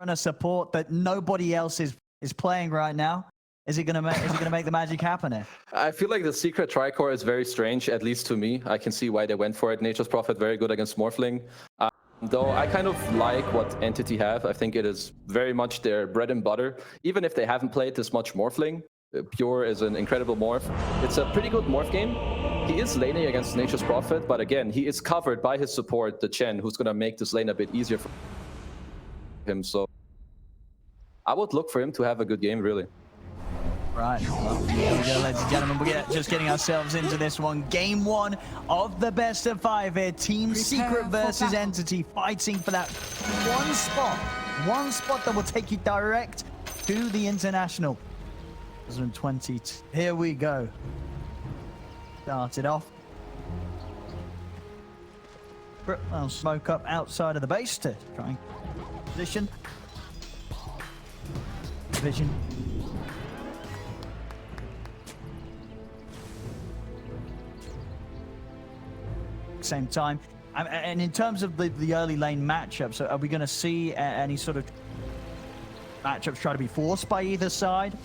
a support that nobody else is playing right now? Is he gonna make the magic happen here? I feel like the secret tricore is very strange, at least to me. I can see why they went for it. Nature's Prophet very good against Morphling. Though I kind of like what Entity have. I think it is very much their bread and butter. Even if they haven't played this much Morphling, Pure is an incredible morph. It's a pretty good morph game. He is laning against Nature's Prophet, but again, he is covered by his support, the Chen, who's going to make this lane a bit easier for him. So I would look for him to have a good game, really. Right, well, here we go, ladies and gentlemen. We're just getting ourselves into this one. Game 1 of the best of 5 here. Team Secret versus Entity, fighting for that one spot that will take you direct to the International 2020. Here we go. Started off. I'll smoke up outside of the base to try and position. Vision. Same time. And in terms of the early lane matchups, so are we going to see any sort of matchups try to be forced by either side?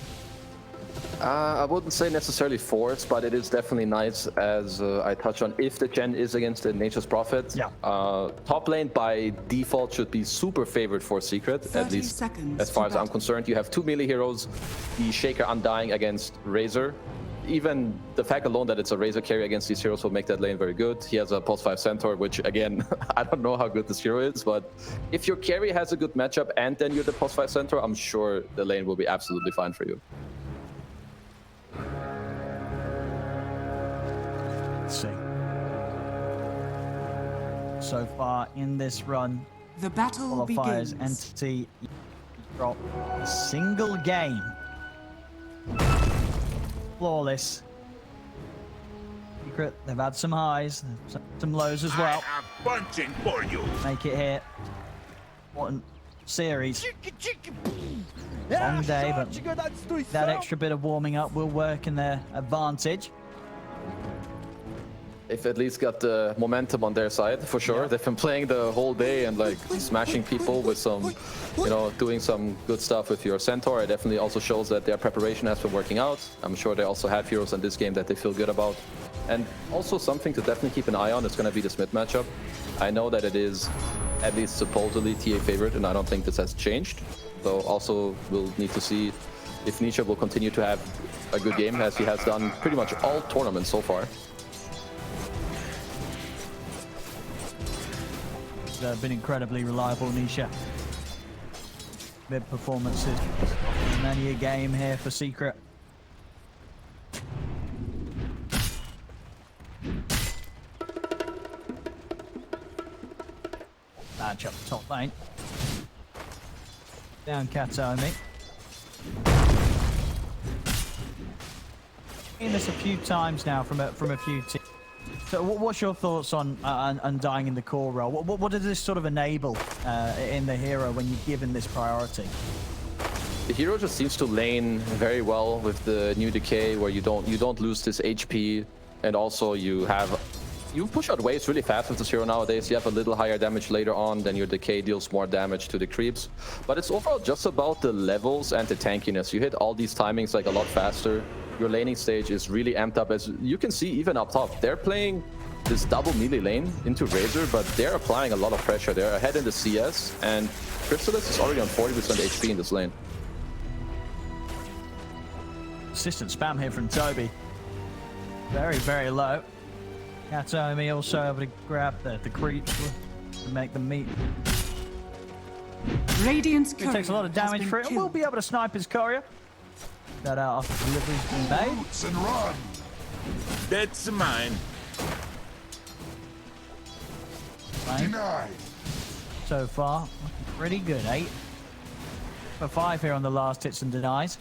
I wouldn't say necessarily forced, but it is definitely nice, as I touched on, if the Chen is against the Nature's Prophet. Yeah. Top lane by default should be super favored for Secret, at least as far as I'm concerned. You have 2 melee heroes, the Shaker Undying against Razor. Even the fact alone that it's a Razor carry against these heroes will make that lane very good. He has a Pulse 5 Centaur, which again, I don't know how good this hero is, but if your carry has a good matchup and then you're the Pulse 5 Centaur, I'm sure the lane will be absolutely fine for you. Let's see. So far in this run, the battle qualifiers, begins. Entity drop a single game. Flawless. Secret, they've had some highs, some lows as well. I am punching for you. Make it here. Important series. Long day, but that extra bit of warming up will work in their advantage. They've at least got the momentum on their side, for sure. Yeah. They've been playing the whole day and like smashing people with some, you know, doing some good stuff with your Centaur. It definitely also shows that their preparation has been working out. I'm sure they also have heroes in this game that they feel good about. And also something to definitely keep an eye on is going to be this mid matchup. I know that it is at least supposedly TA favorite, and I don't think this has changed. So also we'll need to see if Nisha will continue to have a good game, as he has done pretty much all tournaments so far. Been incredibly reliable, Nisha. Mid performances, many a game here for Secret. Matchup top lane. Down Katomi. Seen this a few times now from a few teams. So what's your thoughts on Undying in the core role? What does this sort of enable in the hero when you're given this priority? The hero just seems to lane very well with the new decay, where you don't lose this HP, and also you push out waves really fast with this hero nowadays. You have a little higher damage later on, then your decay deals more damage to the creeps. But it's overall just about the levels and the tankiness. You hit all these timings like a lot faster. Your laning stage is really amped up, as you can see even up top. They're playing this double melee lane into Razor, but they're applying a lot of pressure. They're ahead in the CS, and Crystalis is already on 40% HP in this lane. Consistent spam here from Toby. Very, very low. Katomi also able to grab the creeps to make them meet. Radiant's He takes a lot of damage for it, and we'll be able to snipe his courier. That out after delivery's been made. Boots and run. That's mine. Denied. So far, pretty good. 8 for 5 here on the last hits and denies.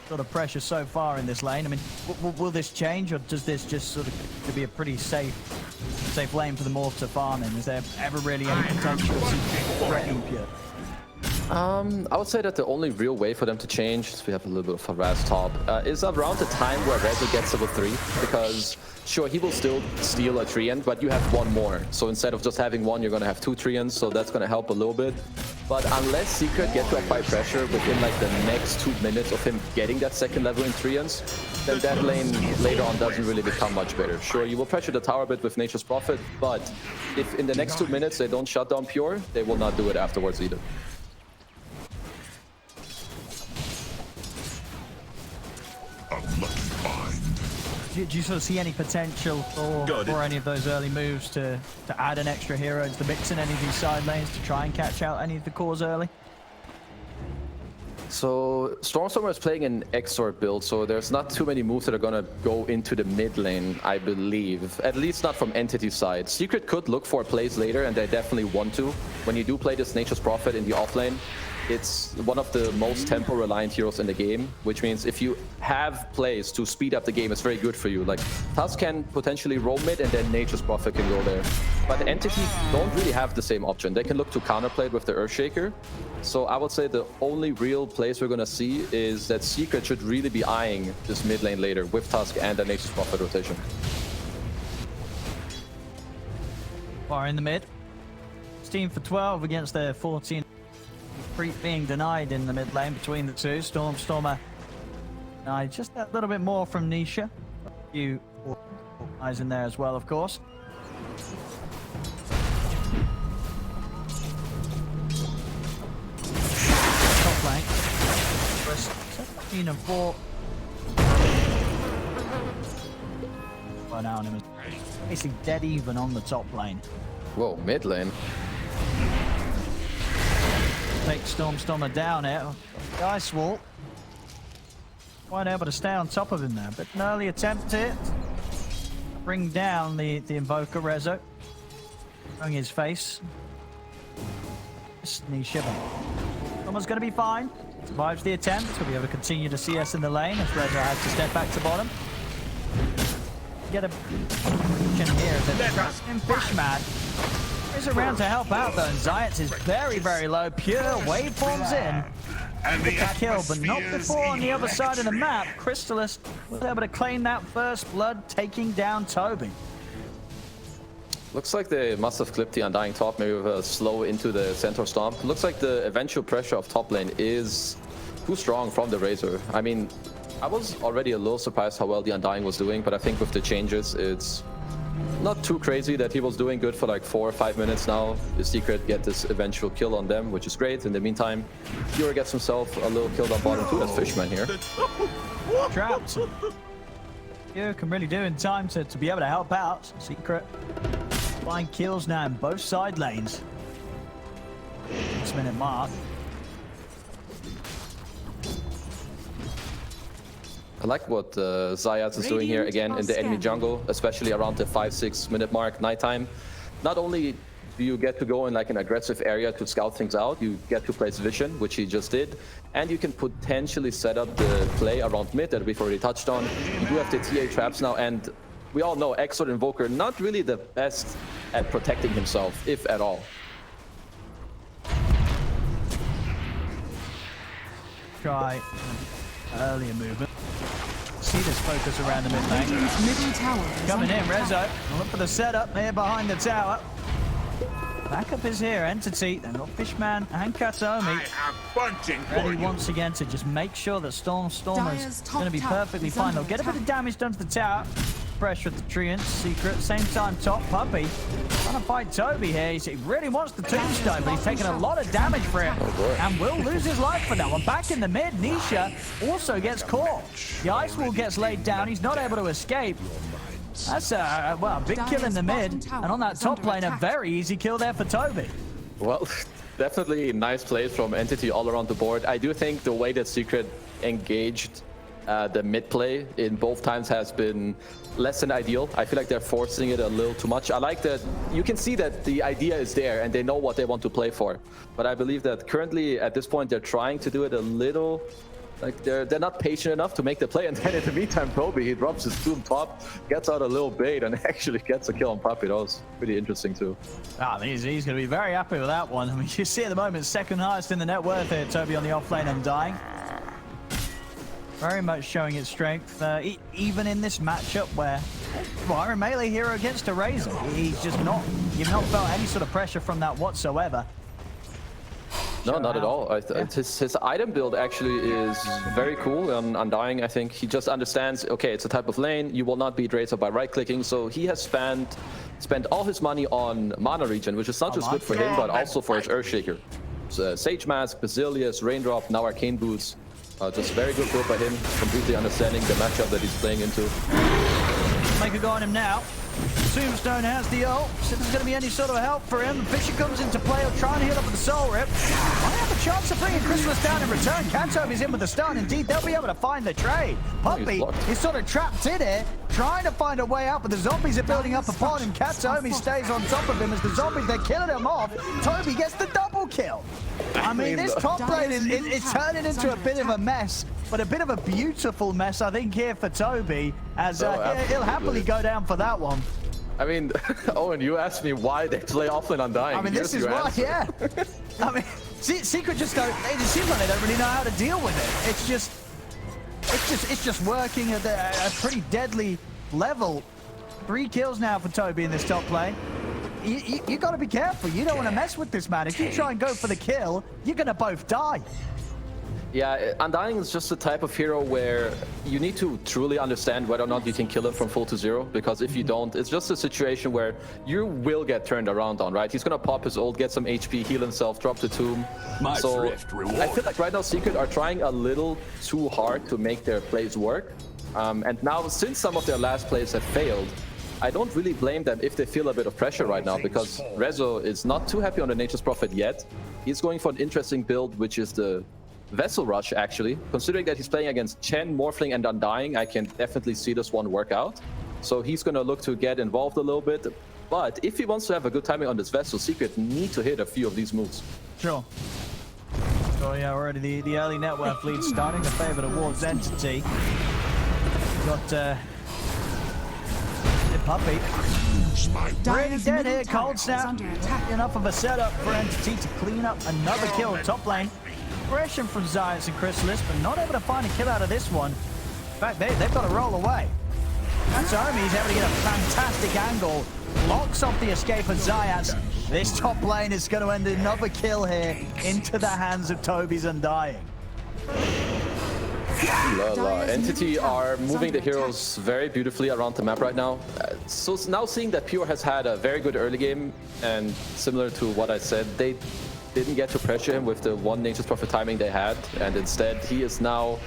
Sort of pressure so far in this lane. I mean, will this change, or does this just sort of to be a pretty safe lane for the Morph to farm in? Is there ever really any potential to threaten Pure? I would say that the only real way for them to change, so we have a little bit of harass top, is around the time where Rezo gets level 3, because sure, he will still steal a Treant, but you have one more. So instead of just having one, you're going to have 2 Treants, so that's going to help a little bit. But unless Secret get to apply pressure within like the next 2 minutes of him getting that second level in Treants, then that lane later on doesn't really become much better. Sure, you will pressure the tower a bit with Nature's Prophet, but if in the next 2 minutes they don't shut down Pure, they will not do it afterwards either. Do you sort of see any potential for any of those early moves to add an extra hero into the mix in any of these side lanes to try and catch out any of the cores early? So Stormstormer is playing an Exort build, so there's not too many moves that are gonna go into the mid lane, I believe. At least not from Entity side. Secret could look for plays later, and they definitely want to. When you do play this Nature's Prophet in the off lane, it's one of the most tempo-reliant heroes in the game, which means if you have plays to speed up the game, it's very good for you. Like, Tusk can potentially roam mid, and then Nature's Prophet can go there. But Entity don't really have the same option. They can look to counterplay it with the Earthshaker. So I would say the only real place we're going to see is that Secret should really be eyeing this mid lane later with Tusk and the Nature's Prophet rotation. Far in the mid. 16 for 12 against their 14. Creep being denied in the mid lane between the two. Stormstormer just a little bit more from Nisha. A few eyes in there as well, of course. Top lane. 17 and 4. Well, now him is basically dead even on the top lane. Whoa, mid lane. Take Stormstormer down here. The Ice Wall. Quite able to stay on top of him there, but an early attempt here. Bring down the Invoker Rezo. Showing his face. Nisha. Someone's going to be fine. Survives the attempt. He'll be able to continue to CS in the lane as Rezo has to step back to bottom. Get a position here that Fishman is around to help out though, and Zayats is very, very low. Pure waveforms in. With the kill, but not before on the other side of the map. Crystallis was able to claim that first blood, taking down Toby. Looks like they must have clipped the Undying top, maybe with a slow into the Centaur Stomp. Looks like the eventual pressure of top lane is too strong from the Razor. I mean, I was already a little surprised how well the Undying was doing, but I think with the changes, it's not too crazy that he was doing good for like 4 or 5 minutes now. The Secret get this eventual kill on them, which is great. In the meantime, Pure gets himself a little kill on bottom too. That's Fishman here. Trapped. Pure can really do in time to be able to help out. Secret find kills now in both side lanes. 6-minute mark. I like what Zayats is doing here again in the enemy jungle, especially around the 5-6 minute mark, nighttime. Not only do you get to go in like an aggressive area to scout things out, you get to place vision, which he just did, and you can potentially set up the play around mid that we've already touched on. You do have the TA traps now, and we all know Exort Invoker not really the best at protecting himself, if at all. Try earlier movement. See this focus around the mid lane. Middle tower Coming in, Rezo. Look for the setup here behind the tower. Backup is here, Entity. They've got Fishman and Katomi. Ready once again to just make sure that Stormstormer's going to be perfectly fine. They'll get a bit of damage done to the tower. Pressure at the Treant, Secret. Same time, top Puppy. Trying to fight Toby here. He really wants the tombstone, but he's taking a lot of damage for it. And will lose his life for that one. Back in the mid, Nisha also gets caught. The Ice Wall gets laid down. He's not able to escape. That's a big kill in the mid. And on that top lane, a very easy kill there for Toby. Well, definitely nice plays from Entity all around the board. I do think the way that Secret engaged the mid play in both times has been less than ideal. I feel like they're forcing it a little too much. I like that you can see that the idea is there and they know what they want to play for. But I believe that currently at this point they're trying to do it a little Like they're not patient enough to make the play, and then in the meantime, Toby, he drops his Doom top, gets out a little bait, and actually gets a kill on Puppy. That was pretty interesting too. I mean, he's going to be very happy with that one. I mean, you see at the moment, second highest in the net worth here, Toby on the offlane and dying. Very much showing its strength, even in this matchup where, well, a melee hero against a Razor. He's just not, you've not felt any sort of pressure from that whatsoever. No, not at all. His item build actually is very cool. Undying, I think he just understands, okay, it's a type of lane. You will not beat Razor by right-clicking. So he has spent all his money on mana regen, which is not just good for him, but also for his Earthshaker. So, Sage Mask, Basilius, Raindrop, now Arcane Boots. Just very good build by him, completely understanding the matchup that he's playing into. Make a go on him now. Tombstone has the ult, so there's going to be any sort of help for him. Fisher comes into play, he'll try and heal up with the Soul Rip. Might have a chance of bringing Chrysalis down in return. Cantoby's in with the stun. Indeed, they'll be able to find the trade. Puppy is sort of trapped in it, trying to find a way out, but the zombies are building up upon him. Katomi stays on top of him as the zombies, they're killing him off. Toby gets the double kill. I mean, this top lane is turning into a bit of a mess, but a bit of a beautiful mess, I think, here for Toby, as he'll happily go down for that one. I mean, Owen, you asked me why they play offlane Undying. I mean, this is why, yeah. I mean, Secret just don't, it seems like they don't really know how to deal with it. It's just working at a pretty deadly level. 3 kills now for Toby in this top lane. You got to be careful. You don't want to mess with this man. If you try and go for the kill, you're going to both die. Yeah, Undying is just the type of hero where you need to truly understand whether or not you can kill him from full to 0, because if you don't, it's just a situation where you will get turned around on, right? He's gonna pop his ult, get some HP, heal himself, drop the tomb. So I feel like right now Secret are trying a little too hard to make their plays work. And now, since some of their last plays have failed, I don't really blame them if they feel a bit of pressure right now, because Rezo is not too happy on the Nature's Prophet yet. He's going for an interesting build, which is the Vessel Rush, actually. Considering that he's playing against Chen, Morphling, and Undying, I can definitely see this one work out. So he's going to look to get involved a little bit. But if he wants to have a good timing on this Vessel, Secret need to hit a few of these moves. Sure. So yeah, already the early net worth lead starting to favor towards Entity. Got the Puppy. Really dead here, Cold Snap. Enough of a setup for Entity to clean up another kill top lane. Aggression from Zayas and Chrysalis, but not able to find a kill out of this one. In fact, they've got to roll away. And Zomi is able to get a fantastic angle. Locks off the escape of Zayas. This top lane is going to end another kill here into the hands of Toby's Undying. Entity are moving the heroes very beautifully around the map right now. So now seeing that Pure has had a very good early game, and similar to what I said, they didn't get to pressure him with the one Nature's Prophet timing they had, and instead he is now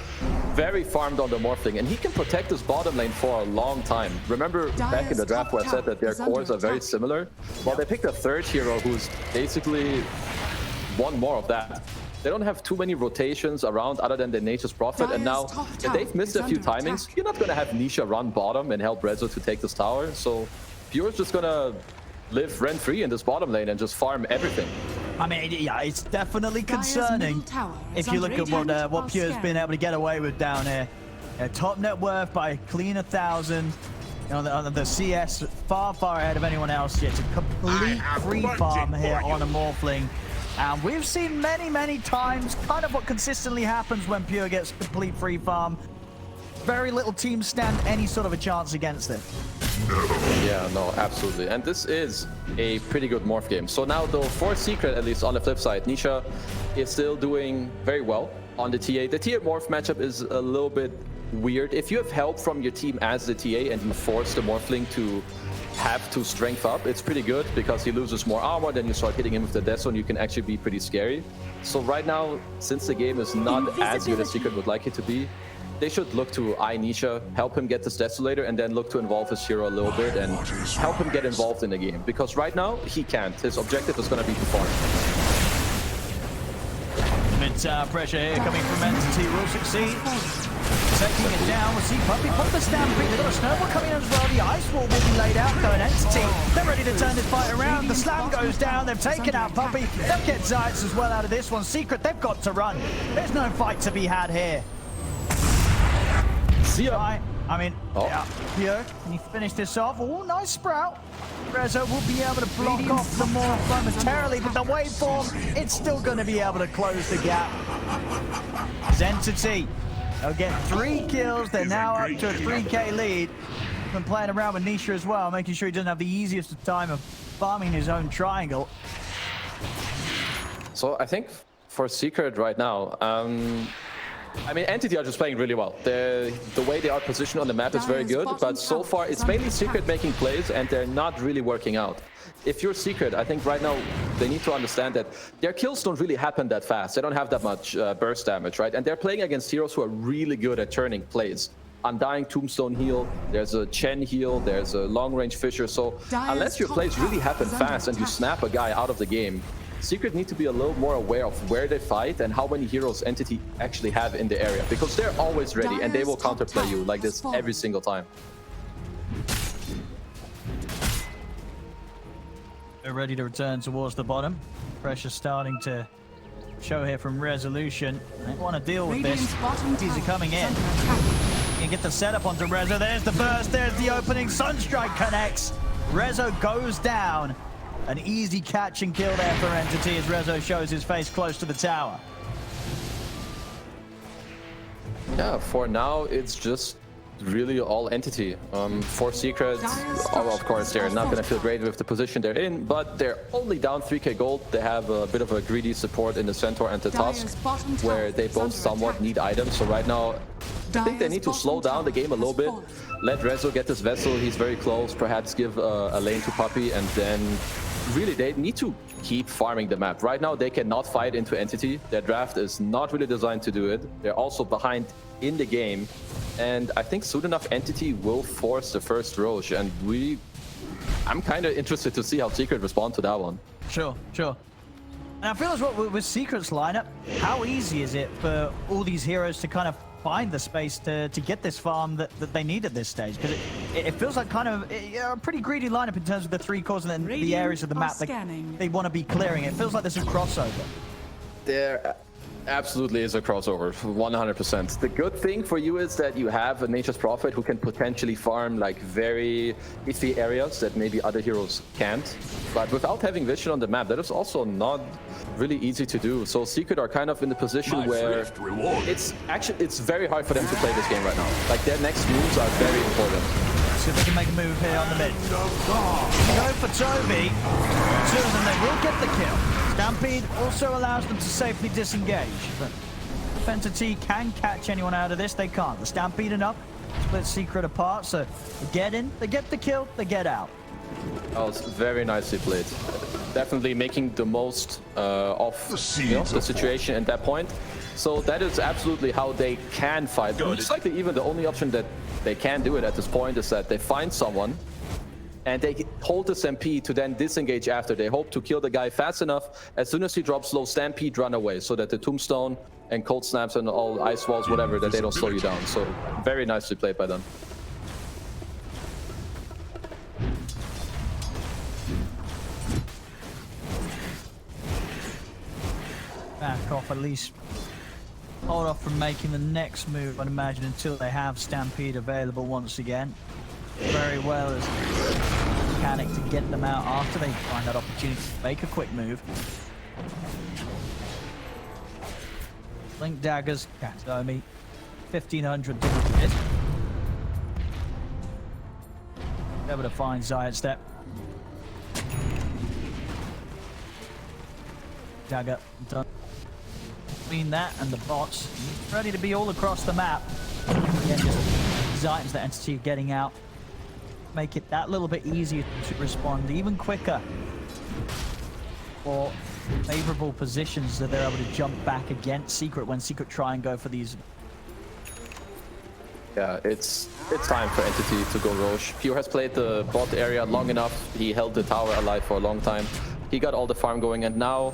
very farmed on the Morphling, and he can protect his bottom lane for a long time. Remember back in the draft where I said that their cores are very similar? Well, they picked a third hero who's basically one more of that. They don't have too many rotations around other than the Nature's Prophet, and now if they've missed a few timings, you're not going to have Nisha run bottom and help Rezo to take this tower, so Pure's just going to live rent-free in this bottom lane and just farm everything. I mean, yeah, it's definitely concerning if you look at what Pure's been able to get away with down here. Top net worth by a clean 1,000. You know, the CS far ahead of anyone else. It's a complete free farm here on a Morphling. And we've seen many times kind of what consistently happens when Pure gets complete free farm. Very little teams stand any sort of a chance against it. Yeah, no, absolutely. And this is a pretty good morph game. So now, though, for Secret, at least on the flip side, Nisha is still doing very well on the TA. The TA morph matchup is a little bit weird. If you have help from your team as the TA and you force the Morphling to have to strength up, it's pretty good because he loses more armor, then you start hitting him with the Death Zone, you can actually be pretty scary. So right now, since the game is not as good as Secret would like it to be, they should look to Nisha, help him get this Desolator, and then look to involve his hero a little bit and help him get involved in the game. Because right now, he can't. His objective is going to be to farm. Mid-tower pressure here coming from Entity will succeed. Taking it down, we'll see Puppy pop the Stampede. They've got a snowball coming in as well. The Ice Wall will be laid out though, and Entity, they're ready to turn this fight around. The slam goes down, they've taken out Puppy. They'll get Zayas as well out of this one. Secret, they've got to run. There's no fight to be had here. See ya. Right. I mean, Oh. yeah, here, can you finish this off? Oh, nice Sprout. Rezo will be able to block off the more momentarily, but the waveform, it's still going to be able to close the gap. Entity, they'll get 3 kills. They're now up to a 3K lead. Been playing around with Nisha as well, making sure he doesn't have the easiest time of farming his own triangle. So I think for Secret right now, I mean, Entity are just playing really well. The way they are positioned on the map is very good, but so far it's mainly Secret making plays and they're not really working out. If you're Secret, I think right now they need to understand that their kills don't really happen that fast. They don't have that much burst damage, right? And they're playing against heroes who are really good at turning plays. Undying Tombstone heal, there's a Chen heal, there's a long-range Fissure. So unless your plays really happen fast and you snap a guy out of the game, Secret need to be a little more aware of where they fight and how many heroes Entity actually have in the area, because they're always ready and they will counterplay you like this every single time. They're ready to return towards the bottom. Pressure starting to show here from Resolution. They want to deal with this. These are coming in. You can get the setup onto Rezo. There's the burst. There's the opening. Sunstrike connects. Rezo goes down. An easy catch and kill there for Entity as Rezo shows his face close to the tower. Yeah, for now, it's just really all Entity. For Secret, of course, they're not going to feel great with the position they're in, but they're only down 3k gold. They have a bit of a greedy support in the Centaur and the Tusk, where they both somewhat need items. So right now, I think they need to slow down the game a little bit. Let Rezo get this Vessel. He's very close. Perhaps give a lane to Puppey, and then really they need to keep farming the map. Right now, they cannot fight into Entity. Their draft is not really designed to do it. They're also behind in the game. And I think soon enough, Entity will force the first Roche. And I'm kind of interested to see how Secret respond to that one. Sure, sure. And I feel as well with Secret's lineup, how easy is it for all these heroes to kind of find the space to get this farm that they need at this stage? Because it feels like kind of a pretty greedy lineup in terms of the 3 cores and then the areas of the map that they want to be clearing. It feels like there's a crossover. There absolutely is a crossover, 100%. The good thing for you is that you have a Nature's Prophet who can potentially farm like very iffy areas that maybe other heroes can't. But without having vision on the map, that is also not really easy to do. So Secret are kind of in the position where it's very hard for them to play this game right now. Like their next moves are very important. See if they can make a move here on the mid. Go for Toby. 2 of them, they will get the kill. Stampede also allows them to safely disengage. But if Entity can catch anyone out of this, they can't. The Stampede enough, split Secret apart. So they get in, they get the kill, they get out. That was very nicely played. Definitely making the most of the situation at that point. So that is absolutely how they can fight. It's like even the only option that they can do it at this point is that they find someone and they hold the Stampede to then disengage after. They hope to kill the guy fast enough. As soon as he drops low, Stampede run away so that the Tombstone and Cold Snaps and all Ice Walls, whatever, that they don't slow you down. So very nicely played by them. Back off at least. Hold off from making the next move, I'd imagine, until they have Stampede available once again. Very well as mechanic to get them out after they find that opportunity to make a quick move. Blink daggers, Katomi, 1500 damage hit. Able to find Zayat Step. Dagger done. Between that and the bots, ready to be all across the map. Again, just Zayat's the Entity getting out. Make it that little bit easier to respond, even quicker. For favorable positions that they're able to jump back against Secret when Secret try and go for these. Yeah, it's time for Entity to go Roche. Pure has played the bot area long enough. He held the tower alive for a long time. He got all the farm going, and now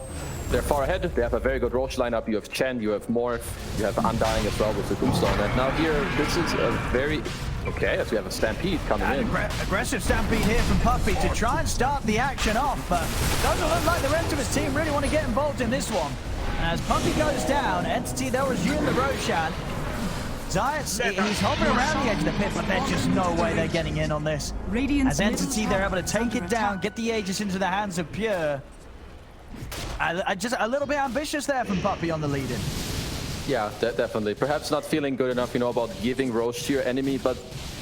they're far ahead. They have a very good Roche lineup. You have Chen, you have Morph, you have Undying as well with the Tombstone. And now here, this is a very... Okay, as we have a Stampede coming in. Aggressive Stampede here from Puppey to try and start the action off, but doesn't look like the rest of his team really want to get involved in this one. And as Puppey goes down, Entity, they'll resume the Roshan. Zayat's, he's hovering around the edge of the pit, but there's just no way they're getting in on this. As Entity, they're able to take it down, get the Aegis into the hands of Pure. Just a little bit ambitious there from Puppey on the lead-in. Yeah, definitely. Perhaps not feeling good enough, you know, about giving Roche to your enemy, but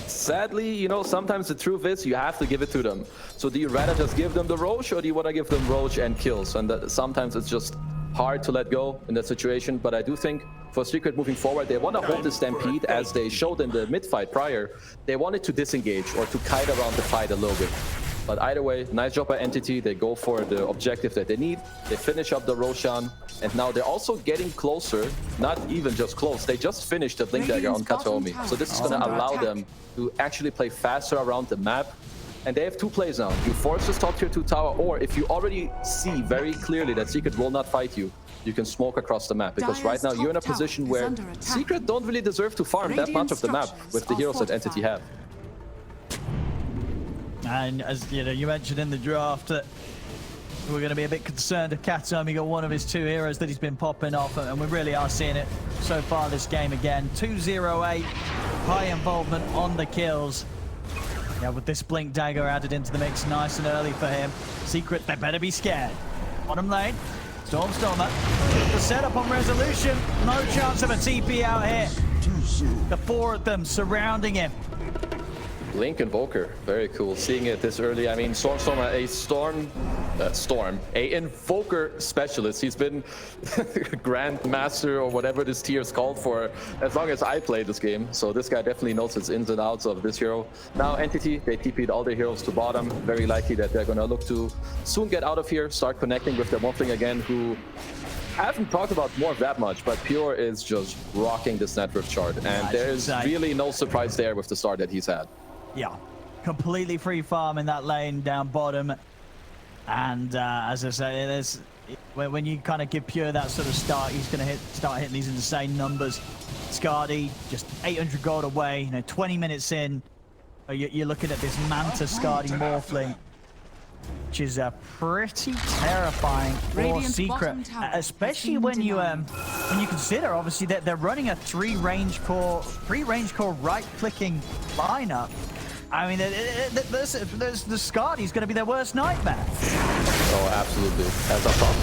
sadly, you know, sometimes the truth is you have to give it to them. So do you rather just give them the Roche, or do you want to give them Roche and kills? And sometimes it's just hard to let go in that situation, but I do think for Secret moving forward, they want to hold the Stampede as they showed in the mid-fight prior. They wanted to disengage or to kite around the fight a little bit. But either way, nice job by Entity. They go for the objective that they need. They finish up the Roshan, and now they're also getting closer. Not even just close. They just finished the Blink Dagger on Kataomi. So this is going to allow them to actually play faster around the map. And they have two plays now. You force this top tier 2 tower, or if you already see very clearly that Secret will not fight you, you can smoke across the map. Because right now you're in a position where Secret don't really deserve to farm that much of the map with the heroes that Entity have. And as you know, you mentioned in the draft that we're going to be a bit concerned if Kataomi got one of his two heroes that he's been popping off, and we really are seeing it so far this game again. 208, high involvement on the kills. Yeah, with this Blink Dagger added into the mix nice and early for him. Secret, they better be scared. Bottom lane, Stormer. The setup on Resolution, no chance of a TP out here. The four of them surrounding him. Blink Invoker, very cool. Seeing it this early. I mean, Storm, a Invoker specialist. He's been Grandmaster or whatever this tier is called for as long as I play this game. So this guy definitely knows its ins and outs of this hero. Now Entity, they TP'd all their heroes to bottom. Very likely that they're gonna look to soon get out of here, start connecting with their Morphling again, who I haven't talked about Morph that much, but Pure is just rocking this net worth chart. And there's really no surprise there with the start that he's had. Yeah, completely free farm in that lane down bottom. And as I say, when you kind of give Pure that sort of start, he's going to start hitting these insane numbers. Skadi, just 800 gold away, you know, 20 minutes in. You're looking at this Manta Skadi Morphling, which is pretty terrifying for Secret, especially when you consider obviously that they're running a three range core right-clicking lineup. I mean, the Skadi's going to be their worst nightmare. Oh, absolutely. That's a problem.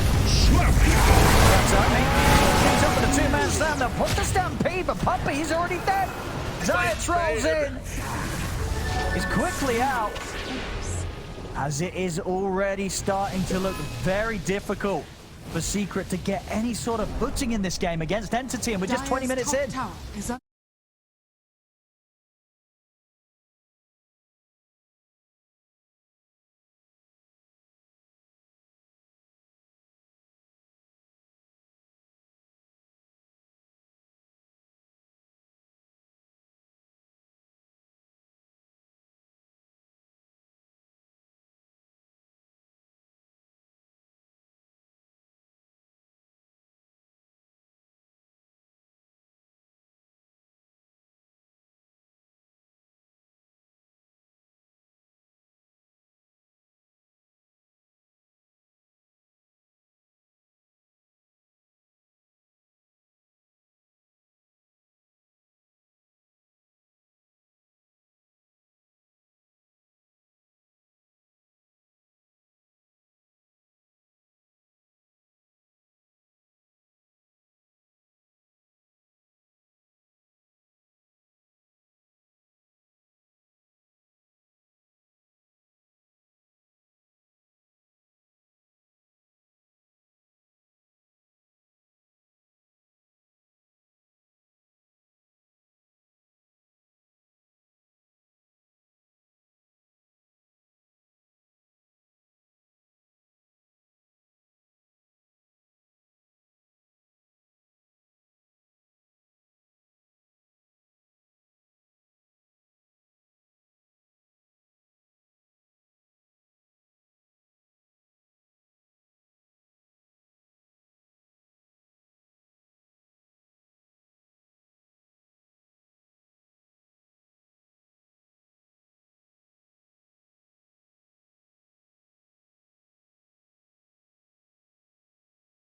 He's up with a two-man slam. They'll put the Stampede, but Puppey, he's already dead. Zayat rolls in. He's quickly out, as it is already starting to look very difficult for Secret to get any sort of footing in this game against Entity, and we're just 20 minutes in.